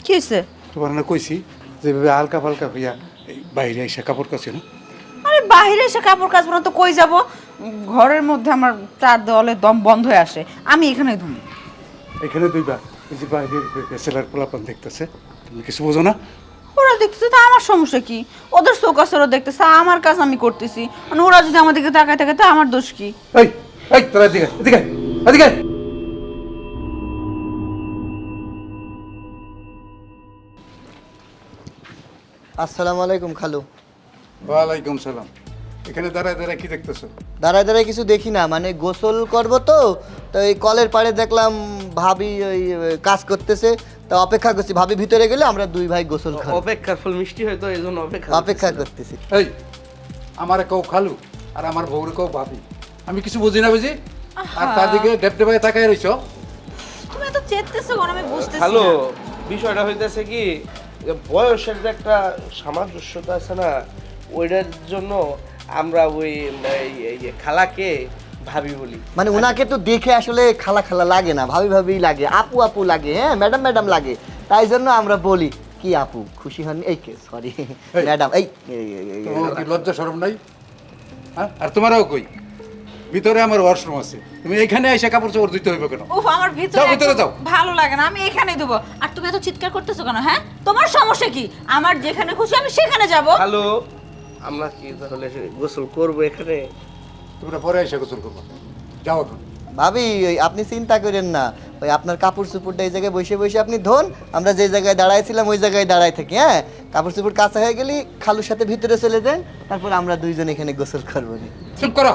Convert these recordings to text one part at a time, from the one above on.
কি হয়েছে? তোমার না কইছি যেভাবে হালকা ফালকা হইয়া এই বাইরে এসে কাপড় কাছে না। আরে বাইরে এসে কাপড় কাচবো না তো কই যাব? ঘরের মধ্যে আমার চার দেওয়ালে দম বন্ধ হয়ে আসে, আমি এখানে ধুই। এখানে দুইবার এই যে বাইরের সেলার পোলাপান দেখতেছে, তুমি কিছু বোঝো না? ওরা দেখতেছে তো আমার সমস্যা কি? ওদের চোখ আছে, ওরা দেখতেছে, আমার কাজ আমি করতেছি। মানে ওরা যদি আমার দিকে তাকায় থাকে তা আমার দোষ কি? এই এই তোরা এদিকে এদিকে এদিকে। আসসালামু আলাইকুম খালু। ওয়ালাইকুম সালাম। এখানে দাঁড়ায় দাঁড়ায় কি দেখতেছো? দাঁড়ায় দাঁড়ায় কিছু দেখি না, মানে গোসল করব তো, তো এই কলের পাড়ে দেখলাম ভাবি ওই কাজ করতেছে, তা অপেক্ষা করছি। ভাবি ভিতরে গেলে আমরা দুই ভাই গোসল খাবো। অপেক্ষার ফল মিষ্টি হয়তো এই জন্য অপেক্ষা করতেছি। এই আমারে কও খালু আর আমার বউরে কও ভাবি, আমি কিছু বুঝি না বুঝি? আর তার দিকে ডেপডেপায় তাকায় রইছো। তুমি এত চেতেছো কেন আমি বুঝতেছি না। হ্যালো, বিষয়টা হইতেছে কি, যে বয়সের যে একটা সামঞ্জস্যতা আছে না, ওইটার জন্য আমরা ওই খালাকে ভাবি বলি। মানে ওনাকে তো দেখে আসলে খালা খালা লাগে না, ভাবি ভাবি লাগে, আপু আপু লাগে, হ্যাঁ ম্যাডাম ম্যাডাম লাগে। তাই জন্য আমরা বলি কি আপু, খুশি হননি? এই কে সরি ম্যাডাম। তোমার কি লজ্জা শরম নাই? হ্যাঁ, আর তোমারও কই, ভিতরে আমার ওয়াশরুম আছে, তুমি এখানে এসে কাপড় চোপড় ধুইতে হইবে কেন? উফ, আমার যাও ভিতরে যাও। ভালো লাগে না, আমি এখানেই দেবো। আর তুমি এত চিৎকার করতেছো কেন? হ্যাঁ, তোমার সমস্যা কি? আমার যেখানে খুশি আমি সেখানে যাব। হ্যালো, আমরা কি তাহলে গোসল করবো এখানে? তোমরা পরে এসে গোসল করবো, যাও এখন। ভাবি ওই আপনি চিন্তা করেন না, ওই আপনার কাপড় চুপড়টা এই জায়গায় বসে বসে আপনি ধোন, আমরা যে জায়গায় দাঁড়াইছিলাম ওই জায়গায় দাঁড়াই থাকি। হ্যাঁ, কাপড় চুপড় কাঁচা হয়ে গেলি খালুর সাথে ভিতরে চলে যান, তারপর আমরা দুইজন এখানে গোসল করবো। চুপ করো।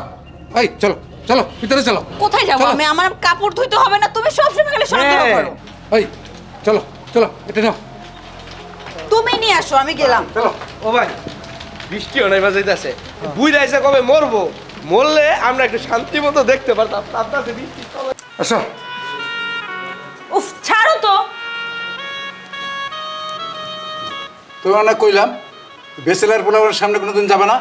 এই চলো চলো ভিতরে চলো। কোথায় যাব চলো। আমি? আমার কাপড় ধুইতে হবে না? তুমি সবসময় খালি সন্দেহ হ্যাঁ। করো। এই চলো চলো, এটা নাও। তুমি নিয়ে আসো, আমি গেলাম। চলো। ও ভাই, বৃষ্টি অনেক বাজাইতেছে, বুইরা এসে কবে মরবো, মরলে আমরা একটু শান্তি মতো দেখতে পারতাম। আপনাদের বৃষ্টি চলে। আসো। উফ, ছাড়ো তো। তোমার না কইলাম বেচেলার পোলাওয়ার সামনে কোনোদিন যাবে না।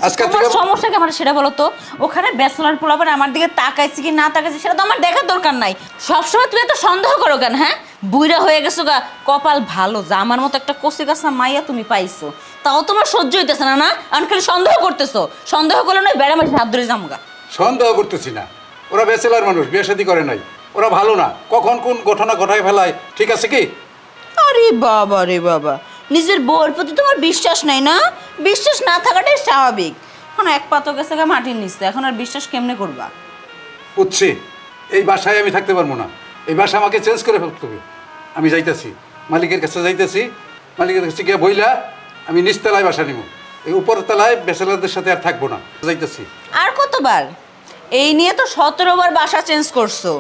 আজকে তোমার থেকে সমস্যা কি আমার সেটা বলো তো? ওখানে ব্যাচেলর পোলাপান আমার দিকে তাকাইছে কি না তাকাইছে সেটা তো আমার দেখার দরকার নাই। সবসময় তুমি এত সন্দেহ করো কেন? হ্যাঁ, বুইড়া হয়ে গেছো গা, কপাল ভালো যে আমার মতো একটা কচি কাঁচা মাইয়া তুমি পাইছো। তাও তোমার সহ্য হইতেছে না, না? আমি খালি সন্দেহ করতেছো। সন্দেহ করলে নয় বেড়া মাসে হাত ধরে যামগা। সন্দেহ করতেছি না, ওরা বেচেলার মানুষ, বিয়ে শাদী করে নাই, ওরা ভালো না, কখন কোন ঘটনা ঘটায় ফেলায়, ঠিক আছে কি? আরে বাবা রে বাবা, নিজের বউয়ের প্রতি তোমার বিশ্বাস নাই না? বিশ্বাস না থাকাটাই স্বাভাবিক। এখন এক পাতো গেছে গা মাটির নিচে, এখন আর বিশ্বাস কেমনে করবা? বুঝছি, এই বাসায় আমি থাকতে পারবো না, এই বাসা আমাকে চেঞ্জ করে ফেলতে হবে। আমি যাইতেছি, মালিকের কাছে যাইতেছি, মালিকের কাছে গিয়ে বইলা আমি নিচতলায় বাসা নিব, এই উপরের তলায় বেচেলারদের সাথে আর থাকবো না, যাইতেছি। আর কতবার? এই নিয়ে তো 17 বার বাসা চেঞ্জ করছো।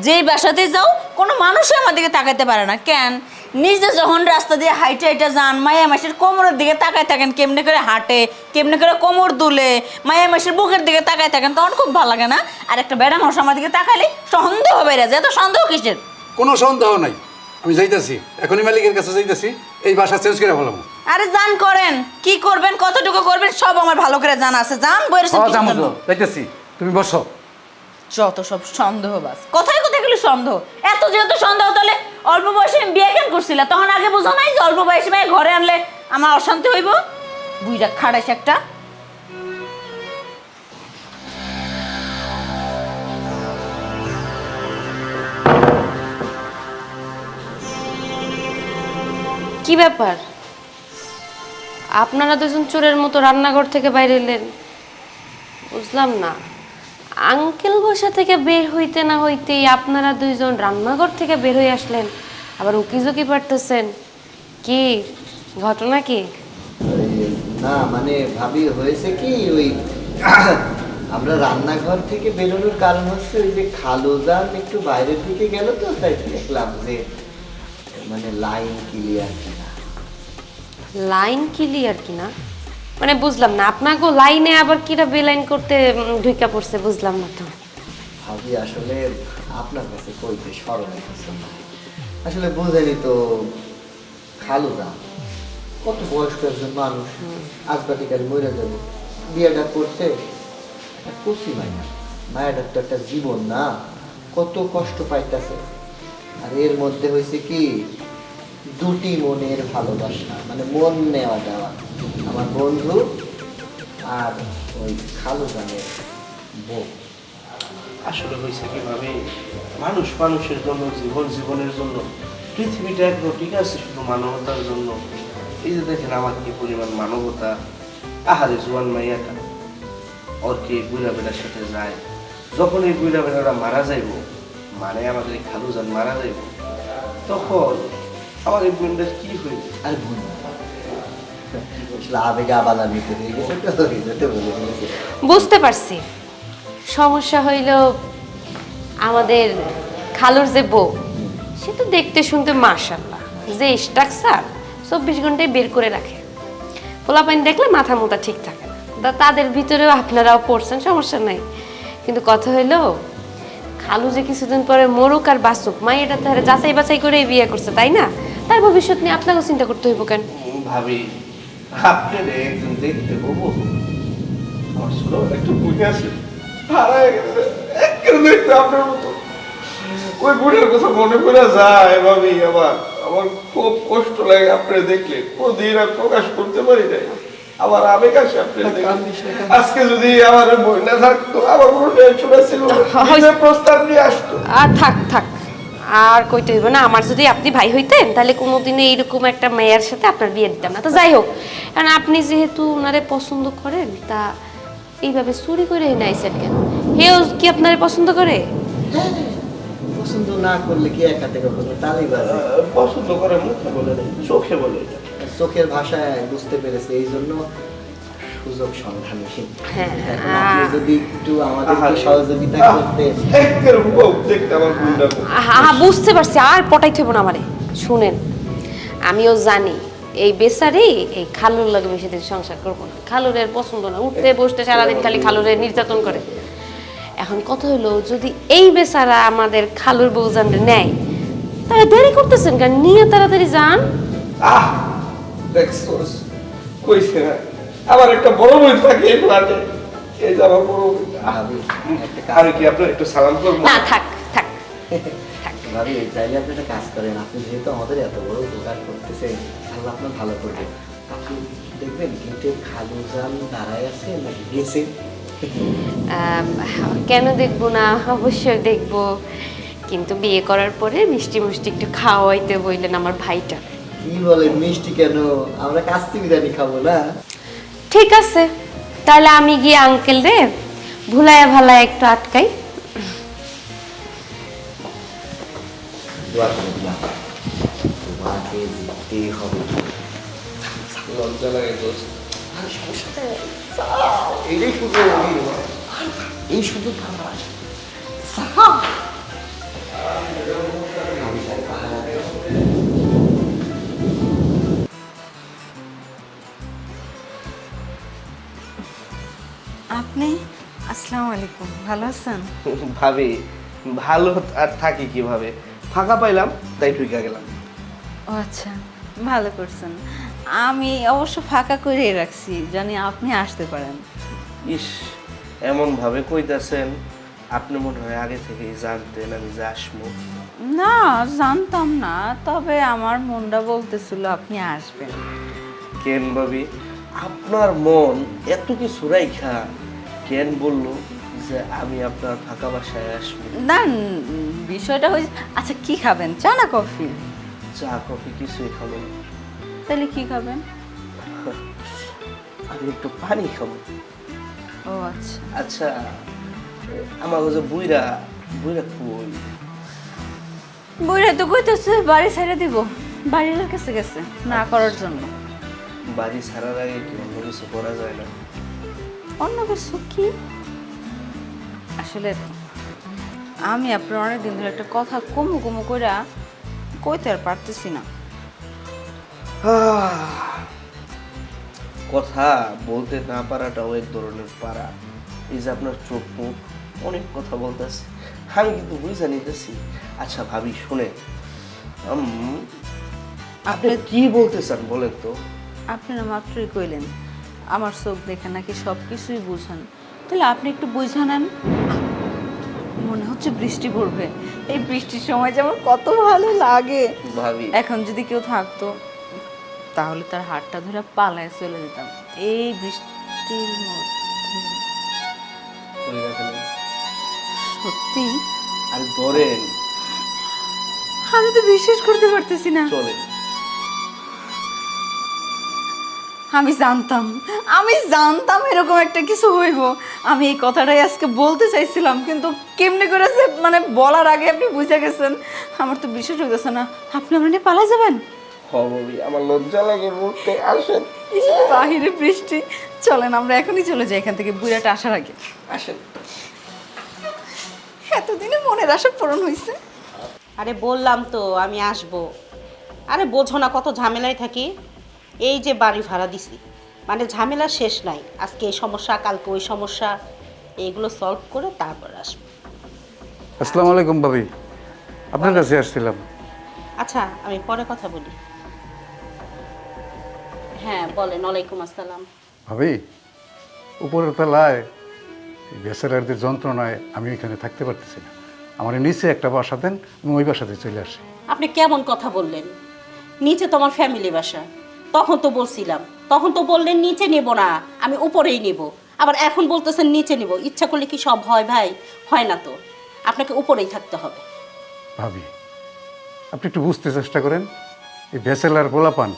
যেই বাসাতে যাও কোনো মানুষই আমার দিকে তাকাইতে পারে না। কেন? নিজে যখন রাস্তা দিয়ে হাইটে হাইটে যান, মায়া মাসের কোমরের দিকে তাকায় থাকেন, কেমনে করে হাঁটে, কেমনে করে কোমর দুলে, মায়া মাসের বুকের দিকে তাকায় থাকেন, তখন খুব ভালো লাগে না? আর একটা বেড়া মানুষ আমার দিকে তাকাইলে সন্দেহ বেড়ে যায়। এত সন্দেহ কিসের? কোনো সন্দেহ নাই, আমি যাইতেছি, এখনই মালিকের কাছে যাইতেছি, এই বাসা চেঞ্জ করে ফেলাম। আরে যান, করেন কি করবেন, কতটুকু করবেন সব আমার ভালো করে জানা আছে। যান, বইয়ের যাইতেছি, তুমি বসো। যত সব সন্দেহ বাস, কোথায় কোথায় গেলে সন্দেহ। এত যেহেতু সন্দেহ, তাহলে অল্প বয়সে আমি বিয়ে কেন করছিলাম? তখন আগে বুঝো নাই যে অল্প বয়সে মেয়ে ঘরে আনলে আমার অশান্তি হইব? বুইরা খাড়াইছে একটা। কি ব্যাপার, আপনারা দুজন চোরের মতো রান্নাঘর থেকে বাইরে এলেন? বুঝলাম না, আঙ্কেল বাসা থেকে বের হইতে না হইতেই আপনারা দুইজন রান্নাঘর থেকে বের হয়ে আসলেন, আবার উকিঝুঁকি পারতেছেন। কি ঘটনা কি? না মানে ভাবি হয়েছে কি, ওই আমরা রান্নাঘর থেকে বেরোনোর কারণ হচ্ছে ওই যে খালুজান একটু বাইরের দিকে গেল, তো তাই দেখলাম যে মানে লাইন ক্লিয়ার কিনা। লাইন ক্লিয়ার কিনা মানে বুঝলাম না, আপনাকে লাইনে আবার কিরা বেলাইন করতে ঢুকা পড়ছে, বুঝলাম না তো। ভাবি আসলে আপনার কাছে কইতে শরম হচ্ছে না, আসলে বুঝেনি তো, খালুজান কত বয়স্ক একজন মানুষ, আজবাতিকাল মরে যাবে, বিয়েটা করছে কচি মাইয়া, মায়ের তো একটা জীবন না, কত কষ্ট পাইতেছে। আর এর মধ্যে হয়েছে কি, দুটি মনের ভালোবাসা, মানে মন নেওয়া দেওয়া। আমার বন্ধু আর ওই খালু গানের বউ। আসলে হয়েছে কিভাবে, মানুষ মানুষের জন্য, জীবন জীবনের জন্য, পৃথিবীটা একদম ঠিক আছে শুধু মানবতার জন্য। এই যে দেখেন আমার কি পরিমাণ মানবতা। আহারে জোয়ান মাইয়াটা ওর কি বুড়া বেড়ার সাথে যায়, যখন এই বুড়া বেড়াটা মারা যাইব, মানে আমাদের এই খালু যান মারা যাইব, তখন আমার এই বোনটার কি হইবে? আর বোন আসলে আবেগে আবালামিতে হয়ে গেছে তো, এই জন্য বলে ফেলেছি। বুঝতে পারছি, সমস্যা হইল আমাদের খালুর যে বউ, সে তো দেখতে শুনতে মাশাআল্লাহ, যে স্ট্রাকচার 24 ঘন্টায় বের করে রাখে। পোলাপাইন দেখলে মাথা মোটা ঠিক থাকে না, তাদের ভিতরেও আপনারাও পড়ছেন, সমস্যা নাই। কিন্তু কথা হইল খালু যে কিছুদিন পরে মরুক আর বাঁচুক, মা এটা তারা যাচাই বাছাই করে বিয়ে করছে, তাই না? তার ভবিষ্যৎ নিয়ে আপনাকেও চিন্তা করতে হইব কেন? ভাবি আপনার একজন দেখতে হবো, আমার ছোট একটু বুঝে আছে, হারায় গেছে একদম দেখতে আপনার মতো। ওই বুড়ের কথা মনে করে যায় ভাবি, আমার খুব কষ্ট লাগে আপনার দেখলে, কোনদিন আর প্রকাশ করতে পারি নাই। আমার আবেগ আসে আপনার দেখলে। আজকে যদি আমার বই না থাকতো, আমার কোনো টেনশন ছিল না, নিজে প্রস্তাব নিয়ে আসতো। আর থাক থাক, আর কইতে হইব না। আমার যদি আপনি ভাই হইতেন তাহলে কোনোদিনও এইরকম একটা মেয়ের সাথে আপনার বিয়ে দিতাম না। তো যাই হোক, কারণ আপনি যেহেতু ওনারে পছন্দ করেন, তা এইভাবে চুরি করে নাইছেন কেন? হেও কি আপনারে পছন্দ করে? পছন্দ না করলে কি একা থেকে কখনো তালি বাজে? পছন্দ করে মুখে বলে নেই, চোখে বলে এটা। চোখের ভাষায় বুঝতে পেরেছে, এই জন্য সুযোগ সন্ধানী। হ্যাঁ। এখন আপনি যদি একটু আমাদের সহযোগিতা করতেন। একদম বউ দেখতে আমার বুড়িটা বুঝতে পারছি, আর পটাই থইব না আমারে। শুনেন, আমিও জানি এই বেচারি এই খালুর লাগে বেশি দিন সংসার করবো না। খালুরের পছন্দ না, উঠতে বসতে সারাদিন খালি খালুরের নির্যাতন করে। এখন কথা হলো, যদি এই বেচারা আমাদের খালুর বউজানরে নেয়, তারা দেরি করতেছেন কেন? নিয়ে তাড়াতাড়ি যান। আহ দেখছোস, কইছে না আমার একটা বড় বোন থাকে এই ফ্ল্যাটে, এই যে আমার বড় বোন। ভাবি একটা কাজ, আমি কি আপনার একটু সালাম করবো? না, থাক থাক থাক। ভাবি চাইলে আপনি একটা কাজ করেন। আপনি যেহেতু আমাদের এত বড় উপকার করতেছেন, আল্লাহ আপনার ভালো করবে। আপনি দেখবেন গেটে খালু যান দাঁড়ায় আছে নাকি গেছে? কেন দেখবো না, অবশ্যই দেখবো। কিন্তু বিয়ে করার পরে মিষ্টি মিষ্টি একটু খাওয়াইতে বললেন আমার ভাইটা। কি বলেন মিষ্টি কেন? আমরা কাস্তি বিরিয়ানি খাবো না? ঠিক আছে, তাহলে আমি গিয়ে আঙ্কেল রে ভুলায়া ভালায় একটু আটকাই। দোয়া করে দিলাম, তোমাকে জিততেই হবে। লজ্জা লাগে দোস্ত। এইটাই সুযোগ, এই সুযোগ আপনি? আসসালামু আলাইকুম, ভালো আছেন? ভাবি ভালো আর থাকি কিভাবে, ফাঁকা পাইলাম তাই ঢুকে গেলাম। ও আচ্ছা, ভালো করছেন। আমি অবশ্য ফাঁকা করে রাখছি, জানি আপনি আসতে পারেন। ইস, এমন ভাবে কইতাছেন, আপনি মনে হয় আগে থেকেই জানতেন আমি যে আসবো। না, জানতাম না, তবে আমার মনটা বলতেছিল আপনি আসবেন। কেন ভাবি, আপনার মন এত কিছু রাইখা কেন বললো যে আমি আপনার ফাঁকা বাসায় আসবো? না, বিষয়টা হয়েছে, আচ্ছা কি খাবেন, চা না কফি? চা কফি কিছুই খাবো না, তাহলে কি খাবেন? আমি একটু পানি খাবো। ও আচ্ছা। আচ্ছা, আমার যে বুইরা বুইরা কই? বইরা তো কইতেছে বাড়ি ছেড়ে দিব, বাড়ির কাছে গেছে না করার জন্য। বাড়ি ছাড়ার আগে কি অন্য কিছু করা যায় না? অন্য কিছু কি? আসলে আমি আপনার অনেকদিন ধরে একটা কথা কমু কমু কইরা কইতে আর পারতেছি না। কথা বলতে না পারাটাও এক ধরনের পারা। এই যে আপনার চোখ মুখ অনেক কথা বলতেছে, আমি কিন্তু বুঝে নিতেছি। আচ্ছা ভাবি শুনে, আপনি কি বলতে চান বলেন তো? আপনি না মাত্রই কইলেন আমার চোখ দেখে নাকি সব কিছুই বুঝেন, তাহলে আপনি একটু বুঝে নেন। মনে হচ্ছে বৃষ্টি পড়বে। এই বৃষ্টির সময় যেমন কত ভালো লাগে। ভাবি এখন যদি কেউ থাকতো তাহলে তার হাতটা ধরে পালায় চলে যেতাম এই বৃষ্টির মধ্যে। সত্যি আর ধরেন আমি তো বিশ্বাস করতে পারতেছি না। চলেন। আমি জানতাম এরকম একটা কিছু হইব। আমি এই কথাটাই আজকে বলতে চাইছিলাম, কিন্তু কেমনে করে যে মানে বলার আগে আপনি বুঝে গেছেন, আমার তো বিশ্বাস হইতেছে না। আপনি আমার নিয়ে পালাই যাবেন? ভাবি আমার লজ্জা লাগে বলতে, আসেন ইস, বাহিরে বৃষ্টি। চলেন আমরা এখনই চলে যাই এখান থেকে, বুড়াটা আসার আগে। আসেন। এতদিনে মনের আশা পূরণ হয়েছে। আরে বললাম তো আমি আসব। আরে বোঝো না কত ঝামেলায় থাকি। এই যে বাড়ি ভাড়া দিছি, মানে ঝামেলা শেষ নাই। আজকে এই সমস্যা, কালকে ওই সমস্যা, এইগুলো সলভ করে তারপর আসবো। আসসালামু আলাইকুম ভাবি, আপনার কাছে আসছিলাম। আচ্ছা আমি পরে কথা বলি। হ্যাঁ বলেন। ওয়ালাইকুম আসসালাম। ভাবি, উপরের তলায় ব্যাচেলারদের যন্ত্রণায় আমি এখানে থাকতে পারতেছি না। আমার নিচে একটা বাসা দেন, আমি ওই বাসাতে চলে আসি। আপনি কেমন কথা বললেন? নিচে তোমার ফ্যামিলি বাসা। তখন তো বলছিলাম, তখন তো বললেন নিচে নেব না, আমি উপরেই নেব। আবার এখন বলতেছেন নিচে নেব। ইচ্ছা করলে কি সব হয় ভাই? হয় না তো, আপনাকে উপরেই থাকতে হবে। ভাবি, আপনি একটু বুঝতে চেষ্টা করেন। এই ব্যাচেলার পোলাপান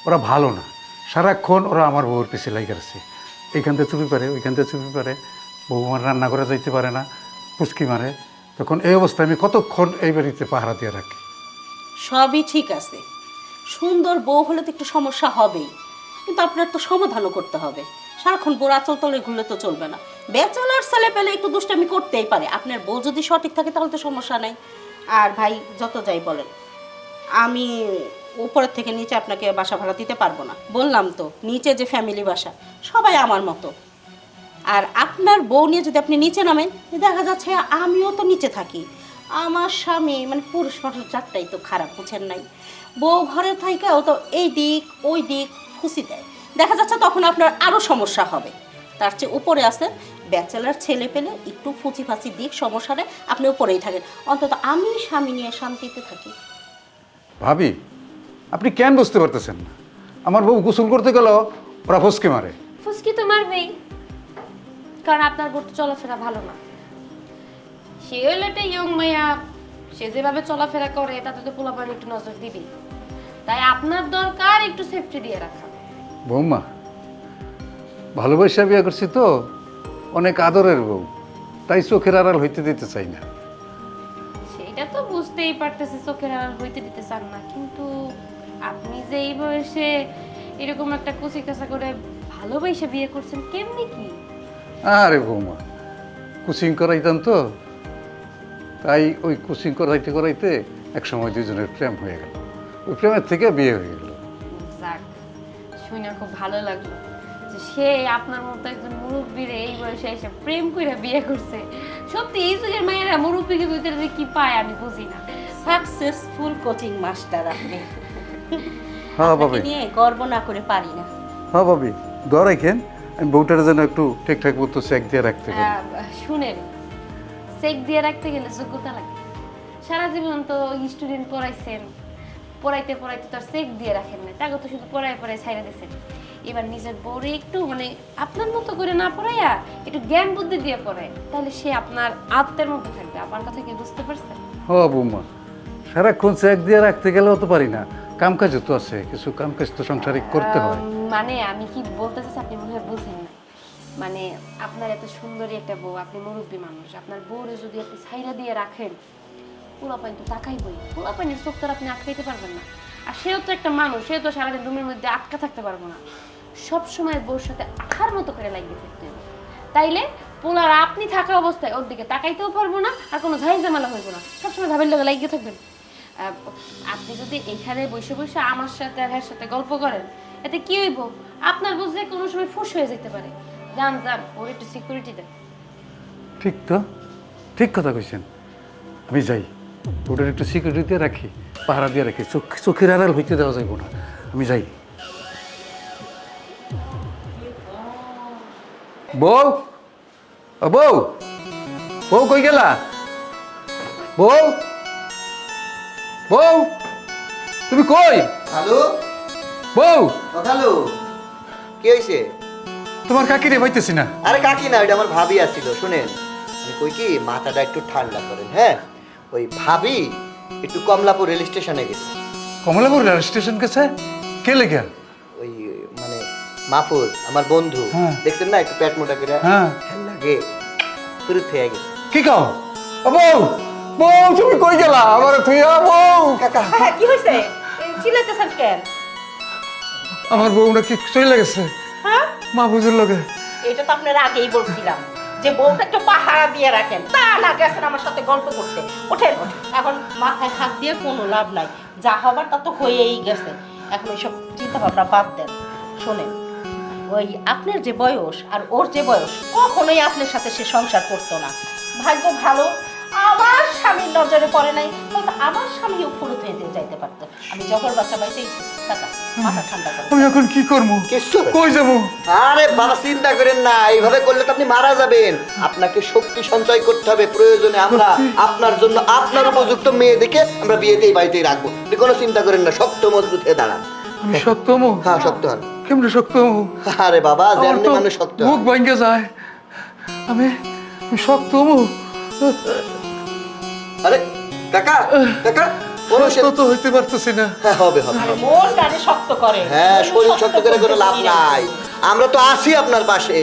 ওরা ভালো না। সারাক্ষণ ওরা আমার বউর পিছে লাইগার আছে। এইখান থেকে চুপি পারে, ওইখান থেকে চুপি পারে। বউ আমার রান্না করে যাইতে পারে না, পুচকি মারে। তখন এই অবস্থায় আমি কতক্ষণ এই বাড়িতে পাহারা দিয়ে রাখি? সবই ঠিক আছে, সুন্দর বউ হলে তো একটু সমস্যা হবেই, কিন্তু আপনার তো সমাধানও করতে হবে। সারাক্ষণ বউর আঁচল তলে ঘুরলে তো চলবে না। ব্যাচেলার ছেলে পেলে একটু দুষ্টামি করতেই পারে। আপনার বউ যদি সঠিক থাকে তাহলে তো সমস্যা নাই। আর ভাই যত যাই বলেন, আমি উপরের থেকে নিচে আপনাকে বাসা ভাড়া দিতে পারবো না। বললাম তো নিচে যে ফ্যামিলি বাসা, সবাই আমার মতো। আর আপনার বউ নিয়ে যদি আপনি নিচে নামেন, দেখা যাচ্ছে আমিও তো নিচে থাকি। আমার স্বামী মানে পুরুষ মানুষ জাতটাই তো খারাপ, বুঝেন নাই? বউ ঘরে থাকেও তো এই দিক ওই দিক খুশি দেয়। দেখা যাচ্ছে তখন আপনার আরও সমস্যা হবে। তার চেয়ে উপরে আসেন, ব্যাচেলার ছেলে পেলে একটু ফুচি ফাঁচি দিক সমস্যা নেই, আপনি উপরেই থাকেন। অন্তত আমি স্বামী নিয়ে শান্তিতে থাকি। ভাবি, আপনি কেন বুঝতে পারতেছেন না? আমার বউ গোসল করতে গেল ওরা ফসকে মারে। ফুসকি তো মারবেই, কারণ আপনার বোর তো চলাফেরা ভালো না। সে হলো একটা ইয়ং মাইয়া, সে যেভাবে চলাফেরা করে তাতে তো পোলাপান একটু নজর দিবি। তাই আপনার দরকার একটু সেফটি দিয়ে রাখা। বৌমা, ভালোবাসা বিয়ে করছি তো, অনেক আদরের বউ, তাই চোখের আড়াল হইতে দিতে চাই না। সেইটা তো বুঝতেই পারতেছি, চোখের আড়াল হইতে দিতে চান না, কিন্তু আপনি যে এই বয়সে এরকম একটা কুচি কাঁচা করে ভালোবাসা বিয়ে করছেন, কেমনি কি? আরে বৌমা, কোচিং করাইতাম তো, তাই ওই কোচিং করাইতে করাইতে এক সময় দুজনের প্রেম হয়ে গেল। ওই প্রেমের থেকে বিয়ে হয়ে গেল। যাক, শুনে খুব ভালো লাগলো যে সে আপনার মতো একজন মুরব্বীরে এই বয়সে এসে প্রেম করে বিয়ে করছে। সত্যি এই যুগের মায়েরা মুরব্বীকে ভিতরে যে কি পায় আমি বুঝি না। সাকসেসফুল কোচিং মাস্টার আপনি। হ্যাঁ আপনাকে ভাবি, নিয়ে গর্ব না করে পারি না। হ্যাঁ ভাবি, দোয়া রাখেন। আমি বউটার যেন একটু ঠিকঠাক মতো চেক দিয়ে রাখতে পারি। শুনেন, চেক দিয়ে রাখতে গেলে যোগ্যতা লাগে। সারা জীবন তো স্টুডেন্ট পড়াইছেন, পড়াইতে পড়াইতে তো আর চেক দিয়ে রাখেন না, তাকে তো শুধু পড়াই পড়াই ছাইড়া দিয়েছেন। এবার নিজের বউরে একটু মানে আপনার মতো করে না পড়াইয়া একটু জ্ঞান বুদ্ধি দিয়ে পড়ায়, তাহলে সে আপনার আত্মের মধ্যে থাকবে। আমার কথা কি বুঝতে পারছেন? হ বৌমা, সারাক্ষণ চেক দিয়ে রাখতে গেলেও তো পারি না, কাম কাজও তো আছে, কিছু কাম কাজ তো সংসারে করতে হয়। মানে আমি কি বলতে চাচ্ছি আপনি মনে হয় বুঝেন না। মানে আপনার এত সুন্দরী একটা বউ, আপনি মুরব্বী মানুষ, আপনার বউরে যদি আপনি ছাইরা দিয়ে রাখেন, পোলাপাইন তো তাকাইবই। পোলাপাইনের চোখ তো আর আপনি আটকাইতে পারবেন না। আর সেও তো একটা মানুষ, সেও তো সারাদিন রুমের মধ্যে আটকা থাকতে পারবো না। সব সময় বউর সাথে আঠার মতো করে লাগিয়ে থাকতে হবে। তাইলে পোলার আপনি থাকা অবস্থায় ওর দিকে তাকাইতেও পারবো না, আর কোনো ঝাই ঝামেলা হইব না। সবসময় ভাবের লোক লাগিয়ে থাকবেন। আপনি যদি এখানে বসে বসে আমার সাথে আর এর সাথে গল্প করেন, এতে কি হইব? আপনার বুঝলে কোনো সময় ফুস হয়ে যেতে পারে। যান যান, ওর একটু সিকিউরিটি দেন। ঠিক তো, ঠিক কথা কইছেন। আমি যাই, ওটার একটু সিকিউরিটি দিয়ে রাখি, পাহারা দিয়ে রাখি, চোখের আড়াল হইতে দেওয়া যাইব না। আমি যাই। বউ, ও বউ, বউ কই গেলা? বউ বউ তুমি কই? হ্যালো বউ হ্যালো, কি হয়েছে? তোমার কাকিরে পাইতেছি না। আরে কাকি না, ওইটা আমার ভাবি আসছিল। শুনেন, আমি কই কি, মাথাটা একটু ঠান্ডা করেন। হ্যাঁ, ওই ভাবি একটু কমলাপুর রেল স্টেশনে গেছে। কমলাপুর রেল স্টেশন গেছে? কে লেগে? ওই মানে মাহফুজ আমার বন্ধু, হ্যাঁ। দেখছেন না একটু পেট মোটা করে, হ্যাঁ। লাগে শুরু থেকে গেছে। কি কও? বউ বউ তুমি কই গেলা? আমার থুইয়া বউ। কাকা হ্যাঁ কি হয়েছে? চিল্লাইতেছেন কেন? আমার বউ নাকি চলে গেছে হ্যাঁ, মা বুঝুর লগে। এটা তো আপনার আগেই বলছিলাম যে বউটা একটু পাহারা দিয়ে রাখেন, তা না গেছেন আমার সাথে গল্প করতে। ওঠেন, এখন মাথায় হাত দিয়ে কোনো লাভ নাই, যা হবার তা তো হয়েই গেছে। এখন এইসব চিন্তা ভাবনা বাদ দেন। শোনেন, ওই আপনার যে বয়স আর ওর যে বয়স, কখনোই আপনার সাথে সে সংসার করতো না। ভাগ্য ভালো আমার স্বামীর নজরে পড়ে নাই, হয়তো আমার স্বামীও ফুরুত হয়ে যাইতে পারতো। আমি জগর বাচ্চা পাইতেই কাকা, মাথা ঠান্ডা করো। আমি এখন কি করবো? কিচ্ছু হবে না। কই যাবো? আরে বাবা চিন্তা করেন না, এইভাবে করলে তো আপনি মারা যাবেন। আপনাকে শক্তি সঞ্চয় করতে হবে, প্রয়োজনে আমরা আপনার জন্য আপনার উপযুক্ত মেয়ে দেখে আমরা বিয়েতেই বাড়িতেই রাখবো। আপনি কোনো চিন্তা করেন না, শক্ত মজবুত হয়ে দাঁড়ান। আমি সত্যমু? হ্যাঁ শক্ত হন। কেমনে শক্তমু? আরে বাবা, আমার যেমনি তো মানুষ শক্ত মুখ হন। ভাঙ্গে যায়। আমি শক্তমু? আরে কাকা কাকা, শক্ত তো হইতে পারতেছি না। হ্যাঁ হবে হবে আর হবে। মন টানে শক্ত করে। হ্যাঁ, শরীর শক্ত করে কোনো করতে লাভ পারি না। নাই। আমরা তো আছি আপনার পাশে।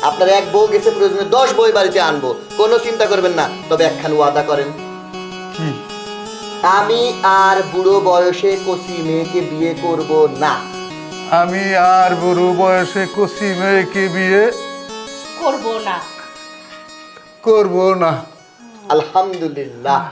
আপনার এক বউ গেছে, প্রয়োজনে 10 বই বাড়িতে আনবো, কোনো চিন্তা করবেন না। তবে একখান ওয়াদা করেন, কি? আমি আর বুড়ো বয়সে কচি মেয়েকে বিয়ে করব না। আমি আর বুড়ো বয়সে কচি মেয়েকে বিয়ে করবো না। করব না। আলহামদুলিল্লাহ।